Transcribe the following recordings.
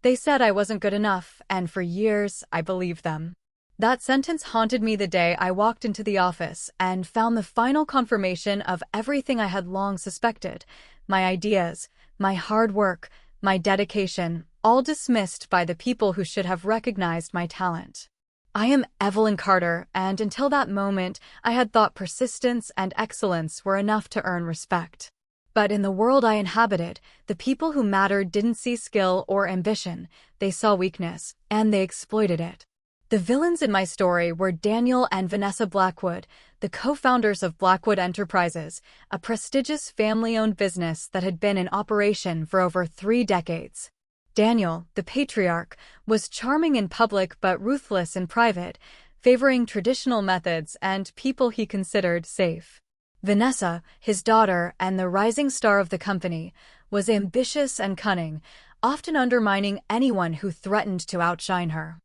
They said I wasn't good enough, and for years I believed them. That sentence haunted me the day I walked into the office and found the final confirmation of everything I had long suspected. My ideas, my hard work, my dedication, all dismissed by the people who should have recognized my talent. I am Evelyn Carter, and until that moment, I had thought persistence and excellence were enough to earn respect. But in the world I inhabited, the people who mattered didn't see skill or ambition, they saw weakness, and they exploited it. The villains in my story were Daniel and Vanessa Blackwood, the co-founders of Blackwood Enterprises, a prestigious family-owned business that had been in operation for over 3 decades. Daniel, the patriarch, was charming in public but ruthless in private, favoring traditional methods and people he considered safe. Vanessa, his daughter and the rising star of the company, was ambitious and cunning, often undermining anyone who threatened to outshine her.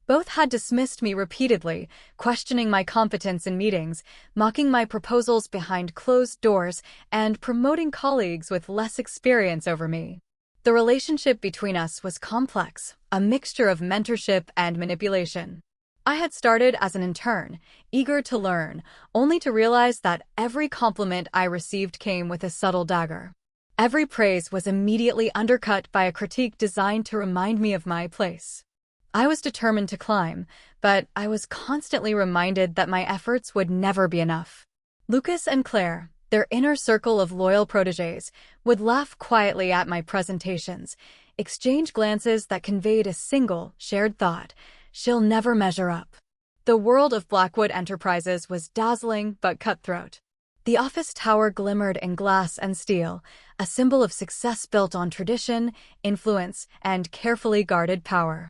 Both had dismissed me repeatedly, questioning my competence in meetings, mocking my proposals behind closed doors, and promoting colleagues with less experience over me. The relationship between us was complex, a mixture of mentorship and manipulation. I had started as an intern, eager to learn, only to realize that every compliment I received came with a subtle dagger. Every praise was immediately undercut by a critique designed to remind me of my place. I was determined to climb, but I was constantly reminded that my efforts would never be enough. Lucas and Claire, their inner circle of loyal protégés, would laugh quietly at my presentations, exchange glances that conveyed a single, shared thought: she'll never measure up. The world of Blackwood Enterprises was dazzling but cutthroat. The office tower glimmered in glass and steel, a symbol of success built on tradition, influence, and carefully guarded power.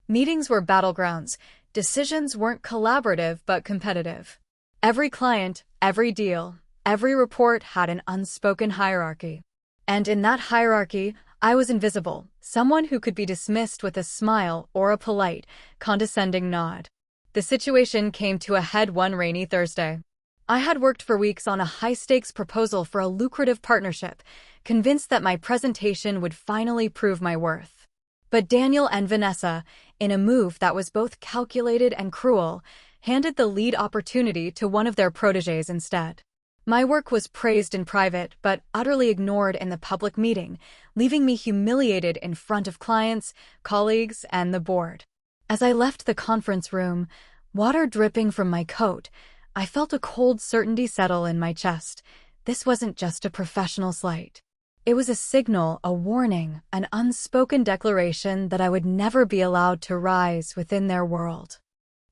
Meetings were battlegrounds. Decisions weren't collaborative but competitive. Every client, every deal, every report had an unspoken hierarchy. And in that hierarchy, I was invisible, someone who could be dismissed with a smile or a polite, condescending nod. The situation came to a head one rainy Thursday. I had worked for weeks on a high-stakes proposal for a lucrative partnership, convinced that my presentation would finally prove my worth. But Daniel and Vanessa, in a move that was both calculated and cruel, handed the lead opportunity to one of their protégés instead. My work was praised in private but utterly ignored in the public meeting, leaving me humiliated in front of clients, colleagues, and the board. As I left the conference room, water dripping from my coat, I felt a cold certainty settle in my chest. This wasn't just a professional slight. It was a signal, a warning, an unspoken declaration that I would never be allowed to rise within their world.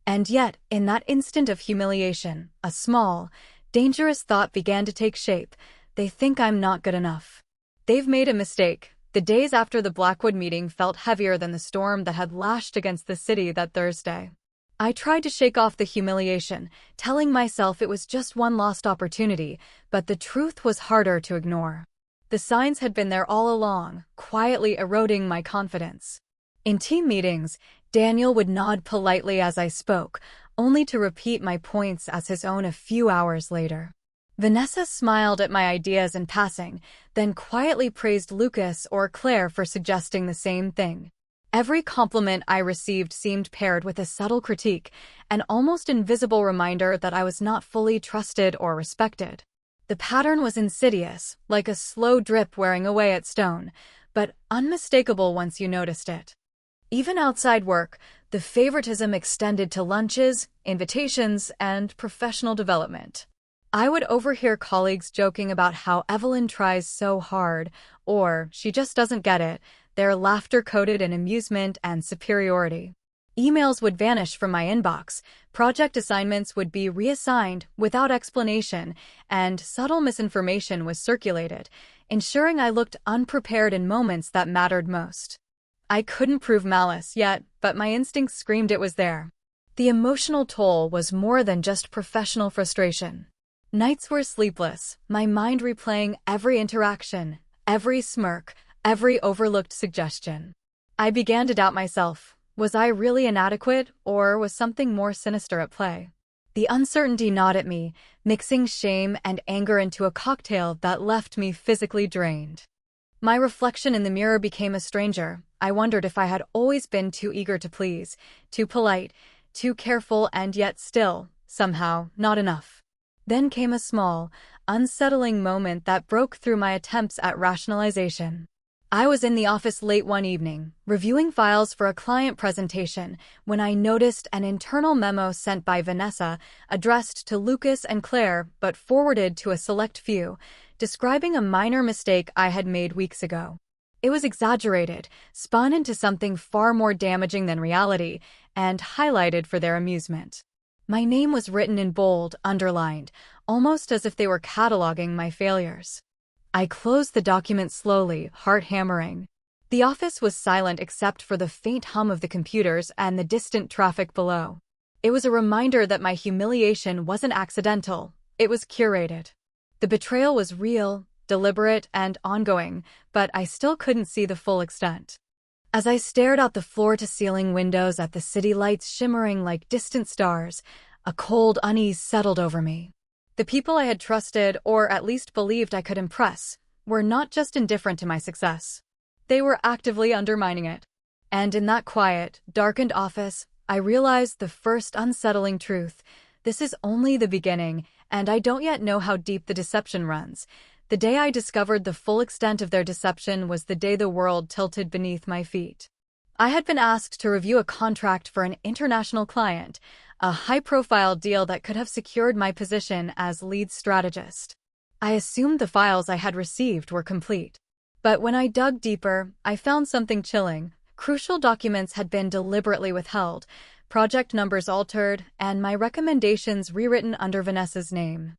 And yet, in that instant of humiliation, a small, dangerous thought began to take shape. They think I'm not good enough. They've made a mistake. The days after the Blackwood meeting felt heavier than the storm that had lashed against the city that Thursday. I tried to shake off the humiliation, telling myself it was just one lost opportunity, but the truth was harder to ignore. The signs had been there all along, quietly eroding my confidence. In team meetings, Daniel would nod politely as I spoke, only to repeat my points as his own a few hours later. Vanessa smiled at my ideas in passing, then quietly praised Lucas or Claire for suggesting the same thing. Every compliment I received seemed paired with a subtle critique, an almost invisible reminder that I was not fully trusted or respected. The pattern was insidious, like a slow drip wearing away at stone, but unmistakable once you noticed it. Even outside work, the favoritism extended to lunches, invitations, and professional development. I would overhear colleagues joking about how Evelyn tries so hard, or she just doesn't get it, their laughter coated in amusement and superiority. Emails would vanish from my inbox, project assignments would be reassigned without explanation, and subtle misinformation was circulated, ensuring I looked unprepared in moments that mattered most. I couldn't prove malice yet, but my instincts screamed it was there. The emotional toll was more than just professional frustration. Nights were sleepless, my mind replaying every interaction, every smirk, every overlooked suggestion. I began to doubt myself. Was I really inadequate, or was something more sinister at play? The uncertainty gnawed at me, mixing shame and anger into a cocktail that left me physically drained. My reflection in the mirror became a stranger, I wondered if I had always been too eager to please, too polite, too careful, and yet still, somehow, not enough. Then came a small, unsettling moment that broke through my attempts at rationalization. I was in the office late one evening, reviewing files for a client presentation, when I noticed an internal memo sent by Vanessa, addressed to Lucas and Claire but forwarded to a select few, describing a minor mistake I had made weeks ago. It was exaggerated, spun into something far more damaging than reality, and highlighted for their amusement. My name was written in bold, underlined, almost as if they were cataloging my failures. I closed the document slowly, heart hammering. The office was silent except for the faint hum of the computers and the distant traffic below. It was a reminder that my humiliation wasn't accidental, it was curated. The betrayal was real, deliberate, and ongoing, but I still couldn't see the full extent. As I stared out the floor-to-ceiling windows at the city lights shimmering like distant stars, a cold unease settled over me. The people I had trusted, or at least believed I could impress, were not just indifferent to my success. They were actively undermining it. And in that quiet, darkened office, I realized the first unsettling truth. This is only the beginning, and I don't yet know how deep the deception runs. The day I discovered the full extent of their deception was the day the world tilted beneath my feet. I had been asked to review a contract for an international client, a high-profile deal that could have secured my position as lead strategist. I assumed the files I had received were complete. But when I dug deeper, I found something chilling. Crucial documents had been deliberately withheld, project numbers altered, and my recommendations rewritten under Vanessa's name.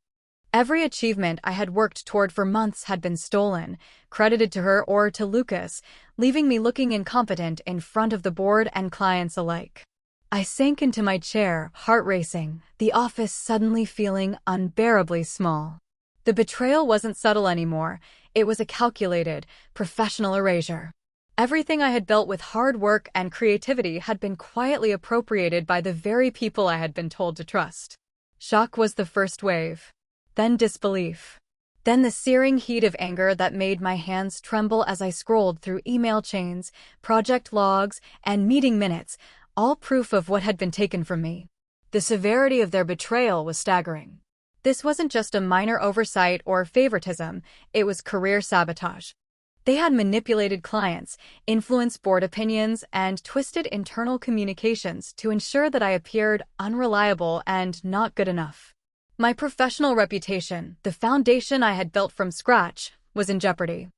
Every achievement I had worked toward for months had been stolen, credited to her or to Lucas, leaving me looking incompetent in front of the board and clients alike. I sank into my chair, heart racing, the office suddenly feeling unbearably small. The betrayal wasn't subtle anymore, it was a calculated, professional erasure. Everything I had built with hard work and creativity had been quietly appropriated by the very people I had been told to trust. Shock was the first wave. Then disbelief. Then the searing heat of anger that made my hands tremble as I scrolled through email chains, project logs, and meeting minutes, all proof of what had been taken from me. The severity of their betrayal was staggering. This wasn't just a minor oversight or favoritism, it was career sabotage. They had manipulated clients, influenced board opinions, and twisted internal communications to ensure that I appeared unreliable and not good enough. My professional reputation, the foundation I had built from scratch, was in jeopardy.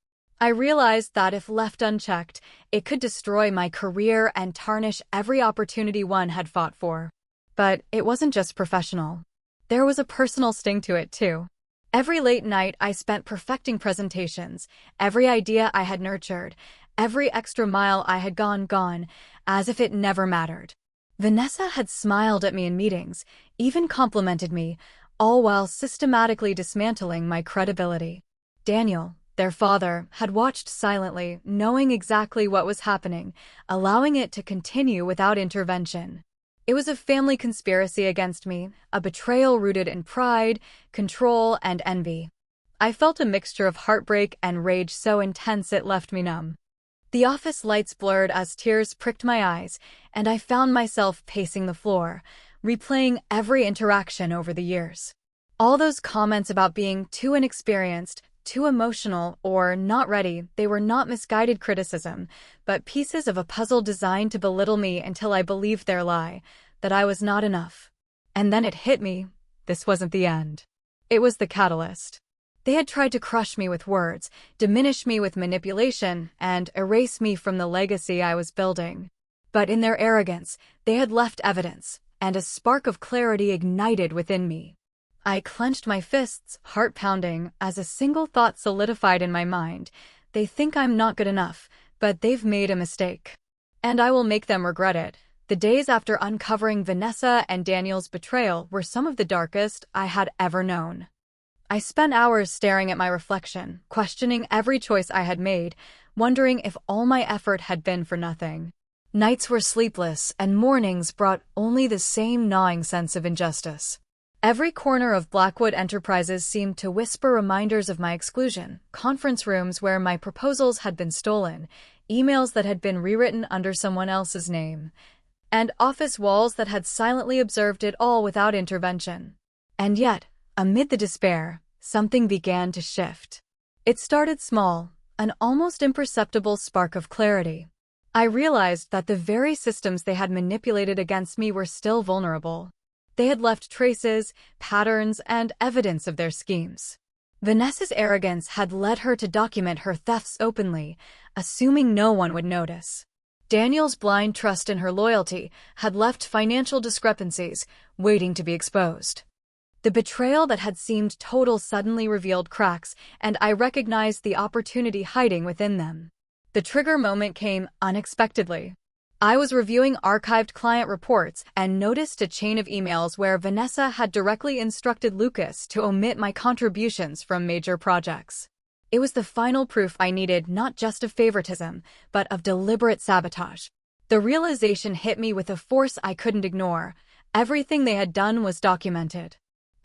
I realized that if left unchecked, it could destroy my career and tarnish every opportunity one had fought for. But it wasn't just professional. There was a personal sting to it, too. Every late night I spent perfecting presentations, every idea I had nurtured, every extra mile I had gone, as if it never mattered. Vanessa had smiled at me in meetings, even complimented me, all while systematically dismantling my credibility. Daniel, their father, had watched silently, knowing exactly what was happening, allowing it to continue without intervention. It was a family conspiracy against me, a betrayal rooted in pride, control, and envy. I felt a mixture of heartbreak and rage so intense it left me numb. The office lights blurred as tears pricked my eyes, and I found myself pacing the floor, replaying every interaction over the years. All those comments about being too inexperienced, too emotional, or not ready, they were not misguided criticism, but pieces of a puzzle designed to belittle me until I believed their lie, that I was not enough. And then it hit me. This wasn't the end. It was the catalyst. They had tried to crush me with words, diminish me with manipulation, and erase me from the legacy I was building. But in their arrogance, they had left evidence, and a spark of clarity ignited within me. I clenched my fists, heart pounding, as a single thought solidified in my mind. They think I'm not good enough, but they've made a mistake. And I will make them regret it. The days after uncovering Vanessa and Daniel's betrayal were some of the darkest I had ever known. I spent hours staring at my reflection, questioning every choice I had made, wondering if all my effort had been for nothing. Nights were sleepless, and mornings brought only the same gnawing sense of injustice. Every corner of Blackwood Enterprises seemed to whisper reminders of my exclusion, conference rooms where my proposals had been stolen, emails that had been rewritten under someone else's name, and office walls that had silently observed it all without intervention. And yet, amid the despair, something began to shift. It started small, an almost imperceptible spark of clarity. I realized that the very systems they had manipulated against me were still vulnerable. They had left traces, patterns, and evidence of their schemes. Vanessa's arrogance had led her to document her thefts openly, assuming no one would notice. Daniel's blind trust in her loyalty had left financial discrepancies waiting to be exposed. The betrayal that had seemed total suddenly revealed cracks, and I recognized the opportunity hiding within them. The trigger moment came unexpectedly. I was reviewing archived client reports and noticed a chain of emails where Vanessa had directly instructed Lucas to omit my contributions from major projects. It was the final proof I needed, not just of favoritism, but of deliberate sabotage. The realization hit me with a force I couldn't ignore. Everything they had done was documented.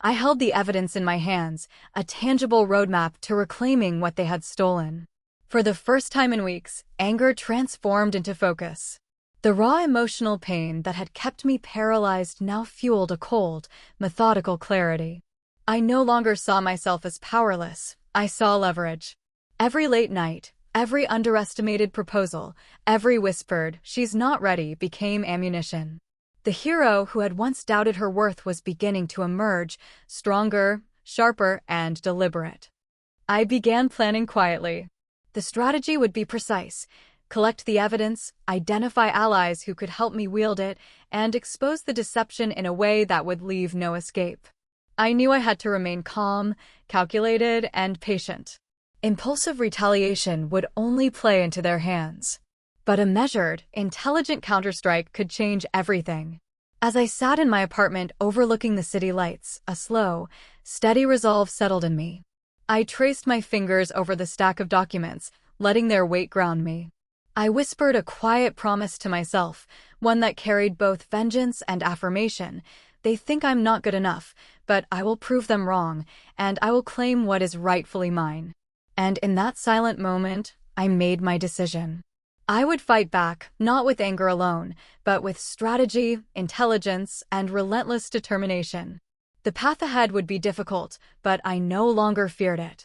I held the evidence in my hands, a tangible roadmap to reclaiming what they had stolen. For the first time in weeks, anger transformed into focus. The raw emotional pain that had kept me paralyzed now fueled a cold, methodical clarity. I no longer saw myself as powerless. I saw leverage. Every late night, every underestimated proposal, every whispered, "She's not ready," became ammunition. The hero who had once doubted her worth was beginning to emerge, stronger, sharper, and deliberate. I began planning quietly. The strategy would be precise: collect the evidence, identify allies who could help me wield it, and expose the deception in a way that would leave no escape. I knew I had to remain calm, calculated, and patient. Impulsive retaliation would only play into their hands. But a measured, intelligent counterstrike could change everything. As I sat in my apartment overlooking the city lights, a slow, steady resolve settled in me. I traced my fingers over the stack of documents, letting their weight ground me. I whispered a quiet promise to myself, one that carried both vengeance and affirmation. They think I'm not good enough, but I will prove them wrong, and I will claim what is rightfully mine. And in that silent moment, I made my decision. I would fight back, not with anger alone, but with strategy, intelligence, and relentless determination. The path ahead would be difficult, but I no longer feared it.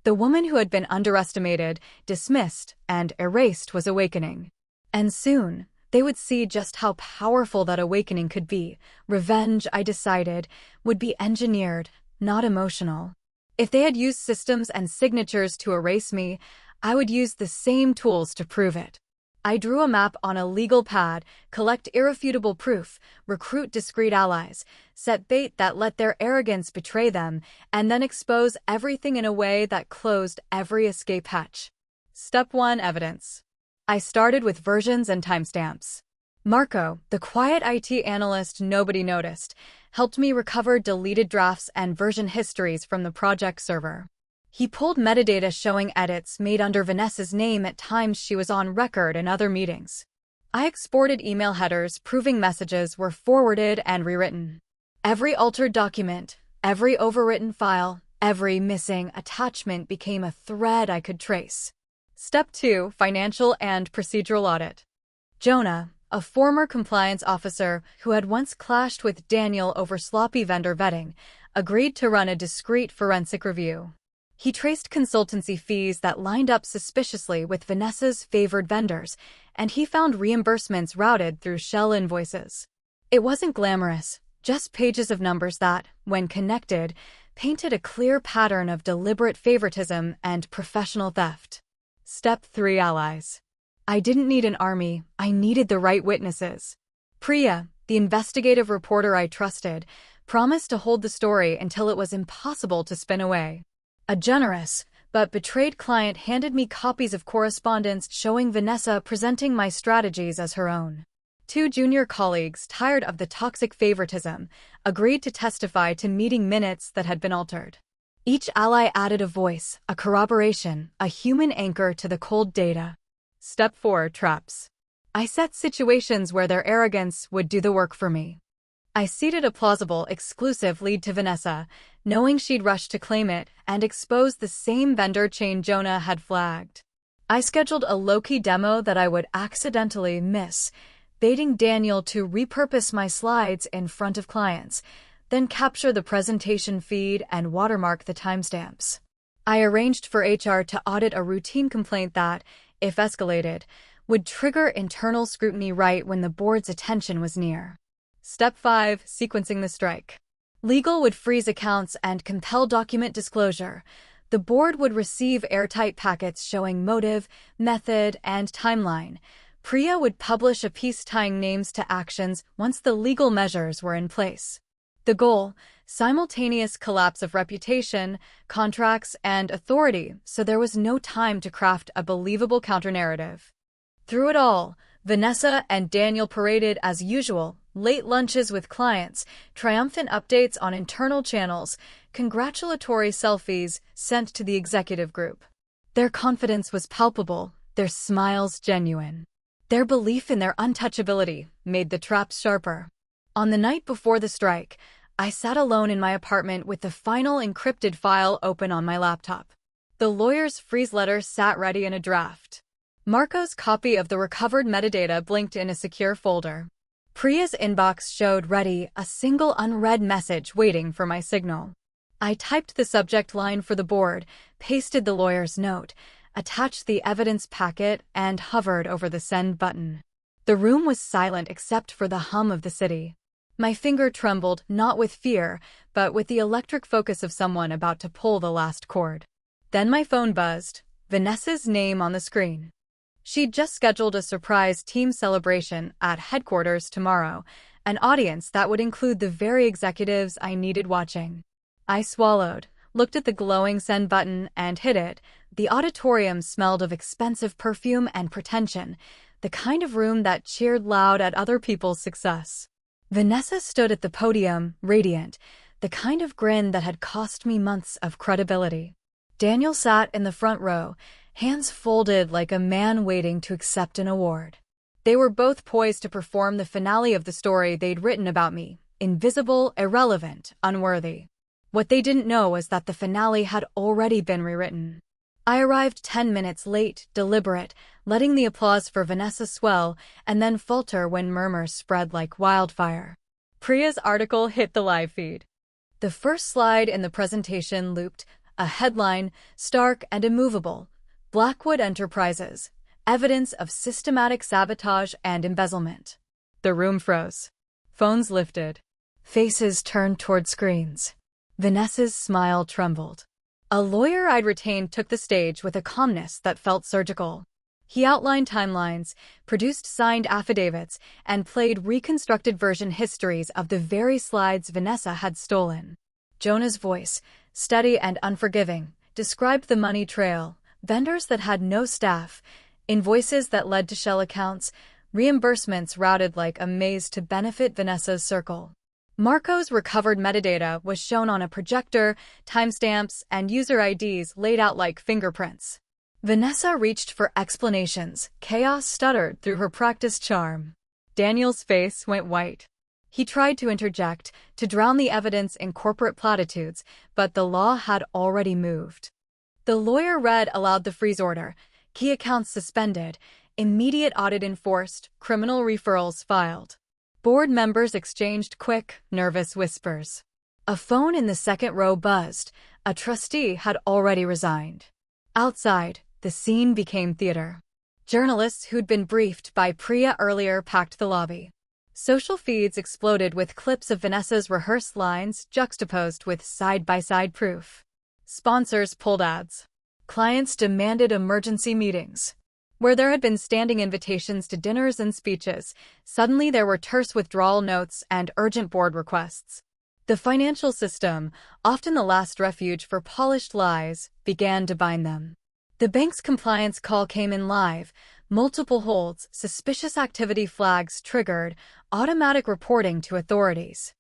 The woman who had been underestimated, dismissed, and erased was awakening. And soon, they would see just how powerful that awakening could be. Revenge, I decided, would be engineered, not emotional. If they had used systems and signatures to erase me, I would use the same tools to prove it. I drew a map on a legal pad, collect irrefutable proof, recruit discreet allies, set bait that let their arrogance betray them, and then expose everything in a way that closed every escape hatch. Step 1: Evidence. I started with versions and timestamps. Marco, the quiet IT analyst nobody noticed, helped me recover deleted drafts and version histories from the project server. He pulled metadata showing edits made under Vanessa's name at times she was on record in other meetings. I exported email headers proving messages were forwarded and rewritten. Every altered document, every overwritten file, every missing attachment became a thread I could trace. Step 2: Financial and procedural audit. Jonah, a former compliance officer who had once clashed with Daniel over sloppy vendor vetting, agreed to run a discreet forensic review. He traced consultancy fees that lined up suspiciously with Vanessa's favored vendors, and he found reimbursements routed through shell invoices. It wasn't glamorous, just pages of numbers that, when connected, painted a clear pattern of deliberate favoritism and professional theft. Step 3: Allies. I didn't need an army, I needed the right witnesses. Priya, the investigative reporter I trusted, promised to hold the story until it was impossible to spin away. A generous, but betrayed client handed me copies of correspondence showing Vanessa presenting my strategies as her own. 2 junior colleagues, tired of the toxic favoritism, agreed to testify to meeting minutes that had been altered. Each ally added a voice, a corroboration, a human anchor to the cold data. Step 4: Traps. I set situations where their arrogance would do the work for me. I seeded a plausible, exclusive lead to Vanessa, knowing she'd rush to claim it and expose the same vendor chain Jonah had flagged. I scheduled a low-key demo that I would accidentally miss, baiting Daniel to repurpose my slides in front of clients, then capture the presentation feed and watermark the timestamps. I arranged for HR to audit a routine complaint that, if escalated, would trigger internal scrutiny right when the board's attention was near. Step 5. Sequencing the strike. Legal would freeze accounts and compel document disclosure. The board would receive airtight packets showing motive, method, and timeline. Priya would publish a piece tying names to actions once the legal measures were in place. The goal: simultaneous collapse of reputation, contracts, and authority, so there was no time to craft a believable counter-narrative. Through it all, Vanessa and Daniel paraded as usual, late lunches with clients, triumphant updates on internal channels, congratulatory selfies sent to the executive group. Their confidence was palpable, their smiles genuine. Their belief in their untouchability made the traps sharper. On the night before the strike, I sat alone in my apartment with the final encrypted file open on my laptop. The lawyer's freeze letter sat ready in a draft. Marco's copy of the recovered metadata blinked in a secure folder. Priya's inbox showed ready, a single unread message waiting for my signal. I typed the subject line for the board, pasted the lawyer's note, attached the evidence packet, and hovered over the send button. The room was silent except for the hum of the city. My finger trembled, not with fear, but with the electric focus of someone about to pull the last cord. Then my phone buzzed, Vanessa's name on the screen. She'd just scheduled a surprise team celebration at headquarters tomorrow, an audience that would include the very executives I needed watching. I swallowed, looked at the glowing send button, and hit it. The auditorium smelled of expensive perfume and pretension, the kind of room that cheered loud at other people's success. Vanessa stood at the podium, radiant, the kind of grin that had cost me months of credibility. Daniel sat in the front row, hands folded like a man waiting to accept an award. They were both poised to perform the finale of the story they'd written about me, invisible, irrelevant, unworthy. What they didn't know was that the finale had already been rewritten. I arrived 10 minutes late, deliberate, letting the applause for Vanessa swell and then falter when murmurs spread like wildfire. Priya's article hit the live feed. The first slide in the presentation looped, a headline, stark and immovable: Blackwood Enterprises, evidence of systematic sabotage and embezzlement. The room froze. Phones lifted. Faces turned toward screens. Vanessa's smile trembled. A lawyer I'd retained took the stage with a calmness that felt surgical. He outlined timelines, produced signed affidavits, and played reconstructed version histories of the very slides Vanessa had stolen. Jonah's voice, steady and unforgiving, described the money trail: vendors that had no staff, invoices that led to shell accounts, reimbursements routed like a maze to benefit Vanessa's circle. Marco's recovered metadata was shown on a projector, timestamps, and user IDs laid out like fingerprints. Vanessa reached for explanations. Chaos stuttered through her practiced charm. Daniel's face went white. He tried to interject, to drown the evidence in corporate platitudes, but the law had already moved. The lawyer read aloud the freeze order: key accounts suspended, immediate audit enforced, criminal referrals filed. Board members exchanged quick, nervous whispers. A phone in the second row buzzed. A trustee had already resigned. Outside, the scene became theater. Journalists who'd been briefed by Priya earlier packed the lobby. Social feeds exploded with clips of Vanessa's rehearsed lines juxtaposed with side-by-side proof. Sponsors pulled ads. Clients demanded emergency meetings. Where there had been standing invitations to dinners and speeches, suddenly there were terse withdrawal notes and urgent board requests. The financial system, often the last refuge for polished lies, began to bind them. The bank's compliance call came in live: multiple holds, suspicious activity flags triggered, automatic reporting to authorities.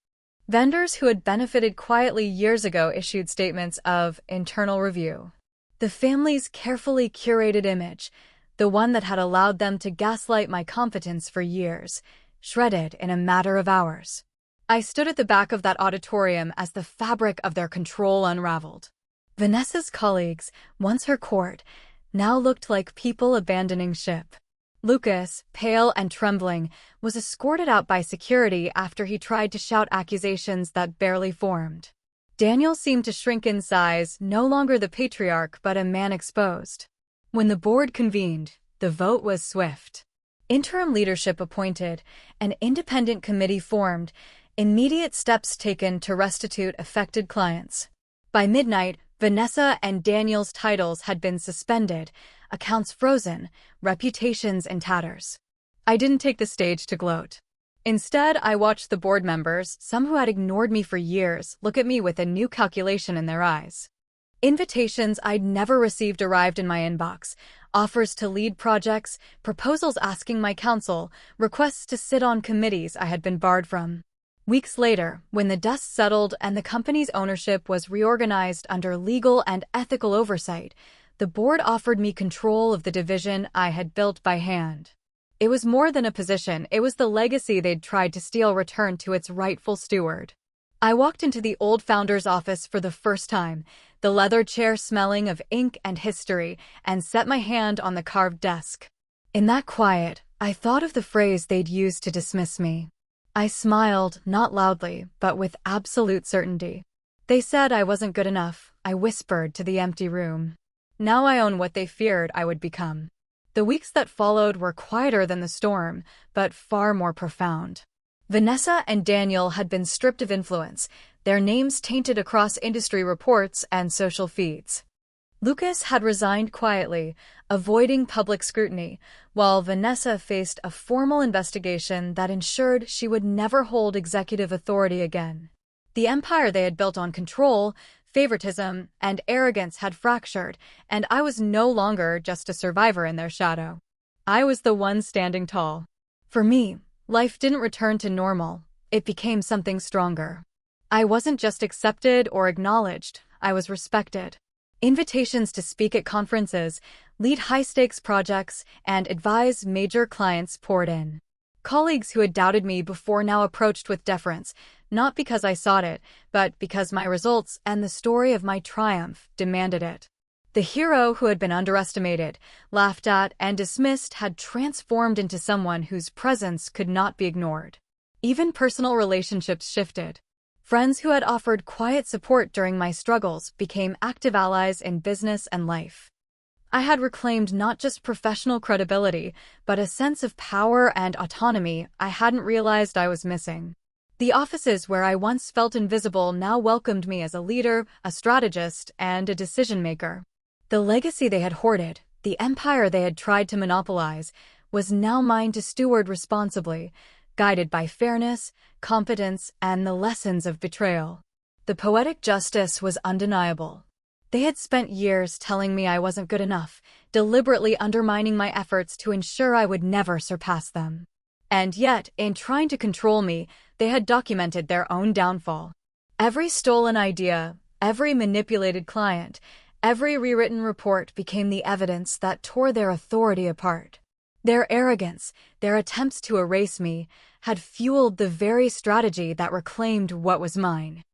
Vendors who had benefited quietly years ago issued statements of internal review. The family's carefully curated image, the one that had allowed them to gaslight my competence for years, shredded in a matter of hours. I stood at the back of that auditorium as the fabric of their control unraveled. Vanessa's colleagues, once her court, now looked like people abandoning ship. Lucas, pale and trembling, was escorted out by security after he tried to shout accusations that barely formed. Daniel seemed to shrink in size, no longer the patriarch but a man exposed. When the board convened, the vote was swift. Interim leadership appointed, an independent committee formed, immediate steps taken to restitute affected clients. By midnight, Vanessa and Daniel's titles had been suspended, accounts frozen, reputations in tatters. I didn't take the stage to gloat. Instead, I watched the board members, some who had ignored me for years, look at me with a new calculation in their eyes. Invitations I'd never received arrived in my inbox, offers to lead projects, proposals asking my counsel, requests to sit on committees I had been barred from. Weeks later, when the dust settled and the company's ownership was reorganized under legal and ethical oversight, the board offered me control of the division I had built by hand. It was more than a position, it was the legacy they'd tried to steal returned to its rightful steward. I walked into the old founder's office for the first time, the leather chair smelling of ink and history, and set my hand on the carved desk. In that quiet, I thought of the phrase they'd used to dismiss me. I smiled, not loudly, but with absolute certainty. They said I wasn't good enough, I whispered to the empty room. Now I own what they feared I would become. The weeks that followed were quieter than the storm, but far more profound. Vanessa and Daniel had been stripped of influence, their names tainted across industry reports and social feeds. Lucas had resigned quietly, avoiding public scrutiny, while Vanessa faced a formal investigation that ensured she would never hold executive authority again. The empire they had built on control, favoritism, and arrogance had fractured, and I was no longer just a survivor in their shadow. I was the one standing tall. For me, life didn't return to normal, it became something stronger. I wasn't just accepted or acknowledged, I was respected. Invitations to speak at conferences, lead high-stakes projects, and advise major clients poured in. Colleagues who had doubted me before now approached with deference, not because I sought it, but because my results and the story of my triumph demanded it. The hero who had been underestimated, laughed at, and dismissed had transformed into someone whose presence could not be ignored. Even personal relationships shifted. Friends who had offered quiet support during my struggles became active allies in business and life. I had reclaimed not just professional credibility, but a sense of power and autonomy I hadn't realized I was missing. The offices where I once felt invisible now welcomed me as a leader, a strategist, and a decision-maker. The legacy they had hoarded, the empire they had tried to monopolize, was now mine to steward responsibly, guided by fairness, competence, and the lessons of betrayal. The poetic justice was undeniable. They had spent years telling me I wasn't good enough, deliberately undermining my efforts to ensure I would never surpass them. And yet, in trying to control me, they had documented their own downfall. Every stolen idea, every manipulated client, every rewritten report became the evidence that tore their authority apart. Their arrogance, their attempts to erase me, had fueled the very strategy that reclaimed what was mine.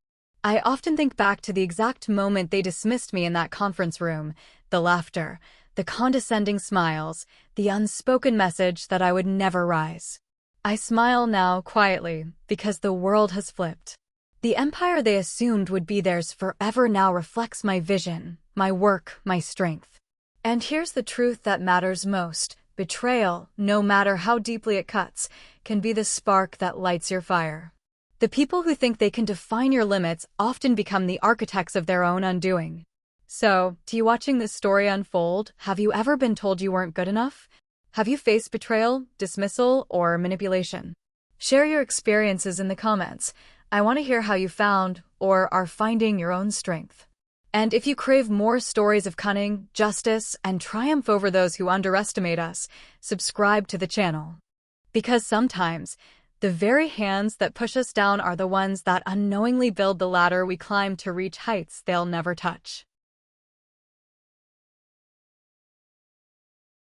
I often think back to the exact moment they dismissed me in that conference room, the laughter, the condescending smiles, the unspoken message that I would never rise. I smile now quietly because the world has flipped. The empire they assumed would be theirs forever now reflects my vision, my work, my strength. And here's the truth that matters most. Betrayal, no matter how deeply it cuts, can be the spark that lights your fire. The people who think they can define your limits often become the architects of their own undoing. So, to you watching this story unfold, have you ever been told you weren't good enough? Have you faced betrayal, dismissal, or manipulation? Share your experiences in the comments. I want to hear how you found or are finding your own strength. And if you crave more stories of cunning, justice, and triumph over those who underestimate us, subscribe to the channel. Because sometimes, the very hands that push us down are the ones that unknowingly build the ladder we climb to reach heights they'll never touch.